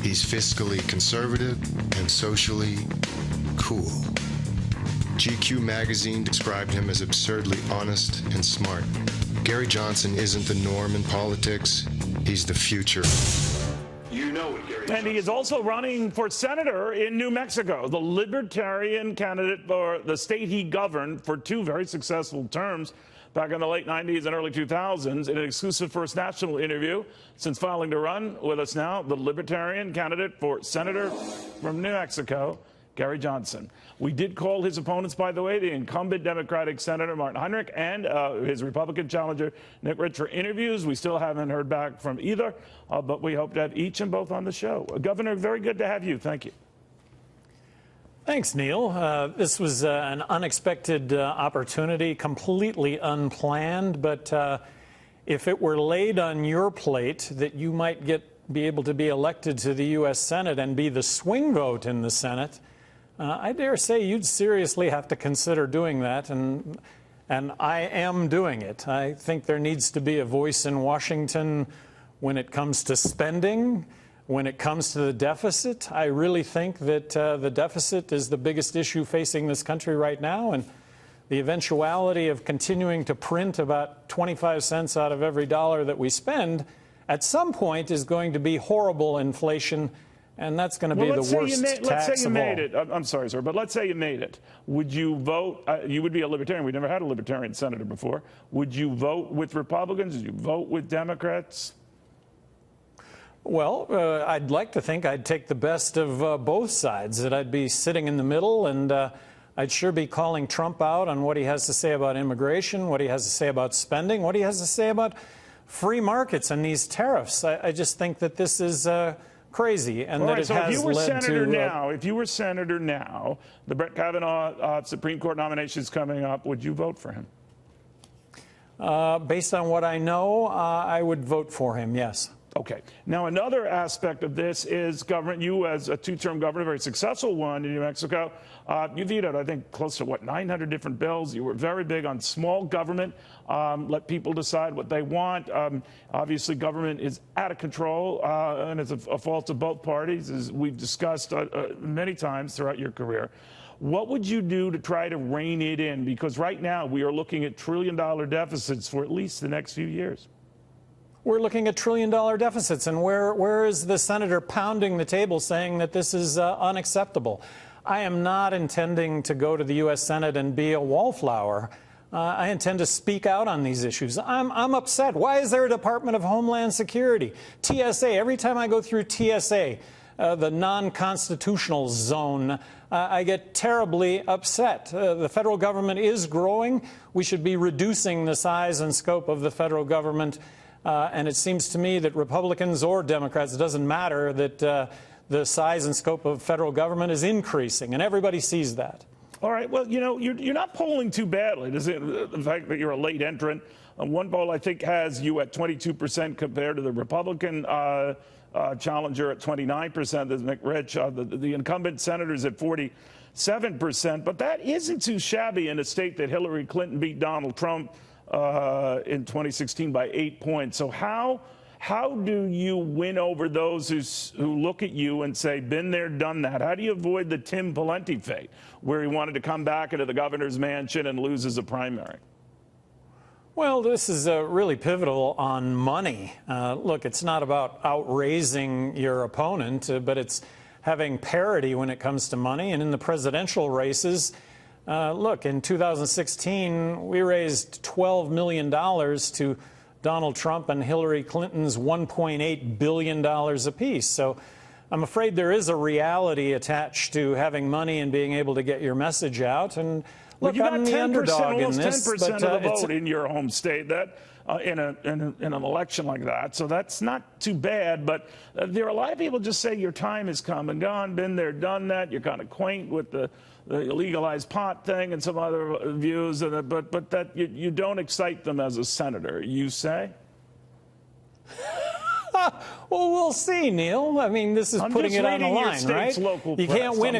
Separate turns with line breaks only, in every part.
He's fiscally conservative and socially cool. GQ magazine described him as absurdly honest and smart. Gary Johnson isn't the norm in politics. He's the future.
You know what Gary Johnson.
And he is also running for senator in New Mexico, the Libertarian candidate for the state he governed for 2 very successful terms back in the late 90s and early 2000s. In an exclusive First National interview since filing to run with us now, the Libertarian candidate for senator from New Mexico, Gary Johnson. We did call his opponents, by the way, the incumbent Democratic Senator Martin Heinrich and his Republican challenger Nick Rich, for interviews. We still haven't heard back from either, but we hope to have each and both on the show. Governor, very good to have you. Thank you.
Thanks, Neil. This was an unexpected opportunity, completely unplanned, but if it were laid on your plate that you might be able to be elected to the U.S. Senate and be the swing vote in the Senate, I dare say you'd seriously have to consider doing that, and I am doing it. I think there needs to be a voice in Washington when it comes to spending, when it comes to the deficit. I really think that the deficit is the biggest issue facing this country right now, and the eventuality of continuing to print about 25 cents out of every dollar that we spend at some point is going to be horrible inflation. And that's going to be the worst tax of all.
Let's say you made it. I'm sorry, sir, but let's say you made it. Would you vote? You would be a Libertarian. We never had a Libertarian senator before. Would you vote with Republicans? Would you vote with Democrats?
Well, I'd like to think I'd take the best of both sides, that I'd be sitting in the middle, and I'd sure be calling Trump out on what he has to say about immigration, what he has to say about spending, what he has to say about free markets and these tariffs. I just think that this is crazy, and that it has led to...
if you were senator now, the Brett Kavanaugh Supreme Court nomination is coming up, would you vote for him?
Based on what I know, I would vote for him, yes.
Okay. Now, another aspect of this is government. You, as a 2-term governor, a very successful one in New Mexico, you vetoed, I think, close to, 900 different bills. You were very big on small government. Let people decide what they want. Obviously, government is out of control, and it's a fault of both parties, as we've discussed many times throughout your career. What would you do to try to rein it in? Because right now, we are looking at trillion-dollar deficits for at least the next few years.
We're looking at trillion-dollar deficits, and where is the senator pounding the table saying that this is unacceptable? I am not intending to go to the U.S. Senate and be a wallflower. I intend to speak out on these issues. I'm upset. Why is there a Department of Homeland Security? TSA, every time I go through TSA, the non-constitutional zone, I get terribly upset. The federal government is growing. We should be reducing the size and scope of the federal government. And it seems to me that Republicans or Democrats, it doesn't matter, that the size and scope of federal government is increasing, and everybody sees that.
All right. Well, you know, you're not polling too badly. The fact that you're a late entrant. One poll, I think, has you at 22% compared to the Republican challenger at 29%. There's Nick Rich. The incumbent senator's at 47%. But that isn't too shabby in a state that Hillary Clinton beat Donald Trump in 2016 by 8 points. So how do you win over those who look at you and say, been there, done that? How do you avoid the Tim Pawlenty fate, where he wanted to come back into the governor's mansion and loses a primary?
Well, this is really pivotal on money. Look, it's not about outraising your opponent, but it's having parity when it comes to money. And in the presidential races, look, in 2016, we raised $12 million to Donald Trump and Hillary Clinton's $1.8 billion apiece. So I'm afraid there is a reality attached to having money and being able to get your message out. And look,
well,
I'm the underdog in this.
Almost 10% of the vote in your home state that in an election like that. So that's not too bad. But there are a lot of people just say your time has come and gone, been there, done that. You're kind of quaint with the legalized pot thing and some other views, but that you don't excite them as a senator, you say?
Well, we'll see, Neil. I mean, this is putting it on the line, right? You can't win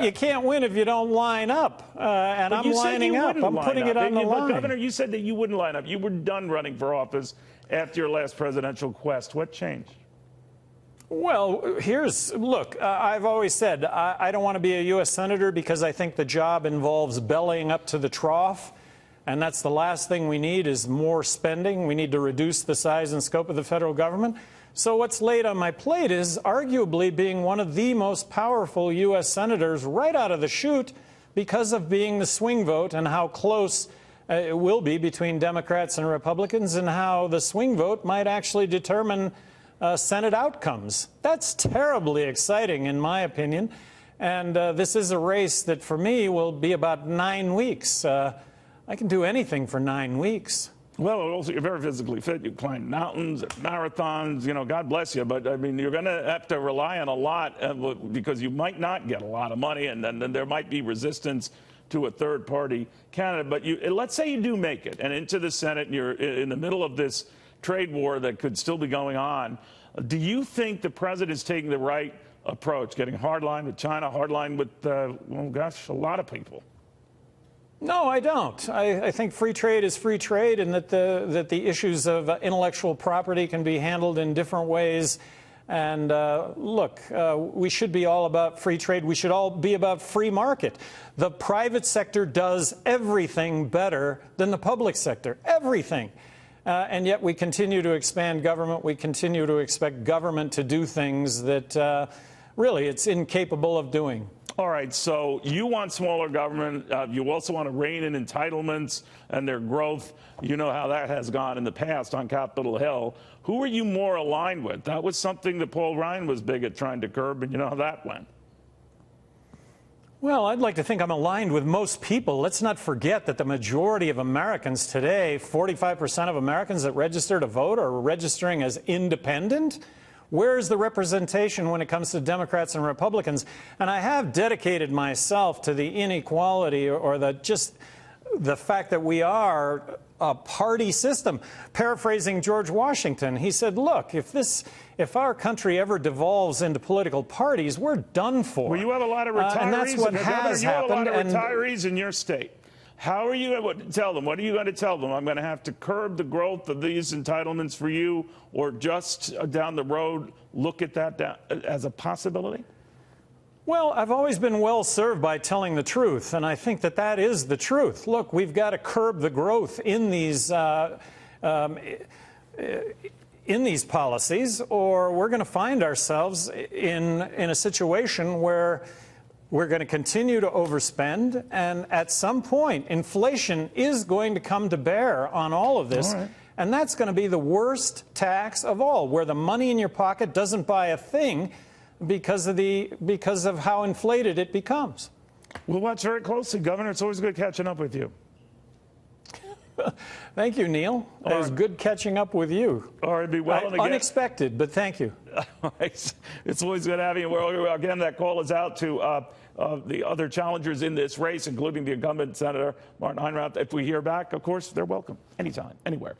you can't win if you don't line up. And I'm lining up. I'm putting it on the line.
Governor, you said that you wouldn't line up. You were done running for office after your last presidential quest. What changed?
Well, look, I've always said I don't want to be a U.S. Senator because I think the job involves bellying up to the trough. And that's the last thing we need is more spending. We need to reduce the size and scope of the federal government. So what's laid on my plate is arguably being one of the most powerful U.S. senators right out of the chute because of being the swing vote and how close it will be between Democrats and Republicans and how the swing vote might actually determine Senate outcomes. That's terribly exciting, in my opinion. And this is a race that, for me, will be about 9 weeks. I can do anything for 9 weeks.
Well, also, you're very physically fit. You climb mountains, marathons, you know, God bless you. But, I mean, you're going to have to rely on a lot because you might not get a lot of money, and then there might be resistance to a third-party candidate. But let's say you do make it and into the Senate, and you're in the middle of this trade war that could still be going on. Do you think the president is taking the right approach, getting hardline with China, hardline with, well, gosh, a lot of people?
No, I don't. I think free trade is free trade, and that the issues of intellectual property can be handled in different ways. And look, we should be all about free trade. We should all be about free market. The private sector does everything better than the public sector, everything. And yet we continue to expand government. We continue to expect government to do things that really it's incapable of doing.
All right, so you want smaller government. You also want to rein in entitlements and their growth. You know how that has gone in the past on Capitol Hill. Who are you more aligned with? That was something that Paul Ryan was big at trying to curb, and you know how that went.
Well, I'd like to think I'm aligned with most people. Let's not forget that the majority of Americans today, 45% of Americans that register to vote, are registering as independent. Where is the representation when it comes to Democrats and Republicans? And I have dedicated myself to the inequality or the fact that we are a party system. Paraphrasing George Washington, he said, look, if our country ever devolves into political parties, we're done for.
Well, you have a lot of retirees.
And that's what has happened.
You have a lot of retirees in your state. How are you going to tell them? What are you going to tell them? I'm going to have to curb the growth of these entitlements for you, or just down the road look at that as a possibility?
Well, I've always been well served by telling the truth, and I think that that is the truth. Look, we've got to curb the growth in these policies, or we're going to find ourselves in a situation where we're going to continue to overspend, and at some point, inflation is going to come to bear on all of this. All right. And that's going to be the worst tax of all, where the money in your pocket doesn't buy a thing because of how inflated it becomes.
We'll watch very closely, Governor. It's always good catching up with you.
Thank you, Neil. It was good catching up with you.
All right, be well.
Unexpected, but thank you.
It's always good having you. Well, again, that call is out to the other challengers in this race, including the incumbent Senator Martin Heinroth. If we hear back, of course, they're welcome anytime, anywhere.